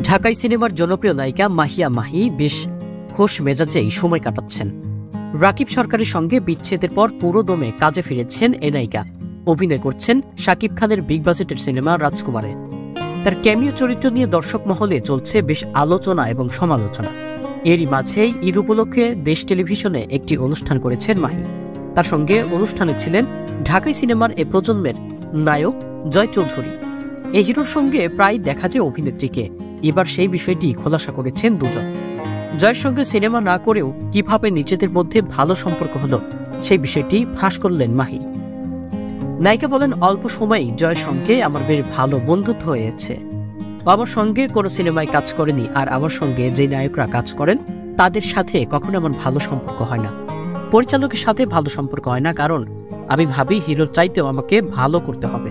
ঢাকাই সিনেমার জনপ্রিয় নায়িকা মাহিয়া মাহি বেশ খোশ মেজাজেই সময় কাটাচ্ছেন। রাকিব সরকারের সঙ্গে বিচ্ছেদের পর পুরো দমে কাজে ফিরেছেন এ নায়িকা। অভিনয় করছেন শাকিব খানের বিগ বাজেটের সিনেমা রাজকুমারে। তার ক্যামিও চরিত্র নিয়ে দর্শক মহলে চলছে বেশ আলোচনা এবং সমালোচনা। এরই মাঝেই ঈদ উপলক্ষে দেশ টেলিভিশনে একটি অনুষ্ঠান করেছেন মাহি। তার সঙ্গে অনুষ্ঠানে ছিলেন ঢাকাই সিনেমার এ প্রজন্মের নায়ক জয় চৌধুরী। এই হিরোর সঙ্গে প্রায় দেখা যায় অভিনেত্রীকে। এবার সেই বিষয়টি খোলাসা করেছেন দুজন। জয়ের সঙ্গে সিনেমা না করেও কিভাবে নিজেদের মধ্যে ভালো সম্পর্ক হলো সেই বিষয়টি ফাঁস করলেন মাহি। নায়িকা বলেন, অল্প সময়েই জয়ের সঙ্গে আমার বেশ ভালো বন্ধুত্ব হয়েছে। আমার সঙ্গে কোনো সিনেমায় কাজ করেনি, আর আমার সঙ্গে যে নায়করা কাজ করেন তাদের সাথে কখনো আমার ভালো সম্পর্ক হয় না। পরিচালকের সাথে ভালো সম্পর্ক হয় না, কারণ আমি ভাবি হিরোর চাইতেও আমাকে ভালো করতে হবে,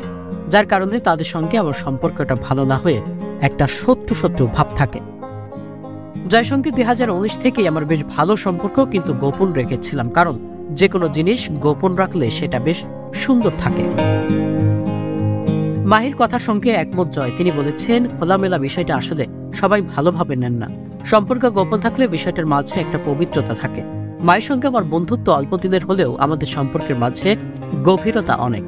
যার কারণে তাদের সঙ্গে আমার সম্পর্কটা ভালো না হয়ে একটা শত্রু শত্রু ভাব থাকে। জয়ের সঙ্গে 2019 থেকেই আমার বেশ ভালো সম্পর্ক, কিন্তু গোপন রেখেছিলাম, কারণ যে কোনো জিনিস গোপন রাখলে সেটা বেশ সুন্দর থাকে। মাহির কথার সঙ্গে একমত জয়। তিনি বলেছেন, খোলামেলা বিষয়টা আসলে সবাই ভালোভাবে নেন না। সম্পর্ক গোপন থাকলে বিষয়টার মাঝে একটা পবিত্রতা থাকে। মায়ের সঙ্গে আমার বন্ধুত্ব অল্প দিনের হলেও আমাদের সম্পর্কের মাঝে গভীরতা অনেক।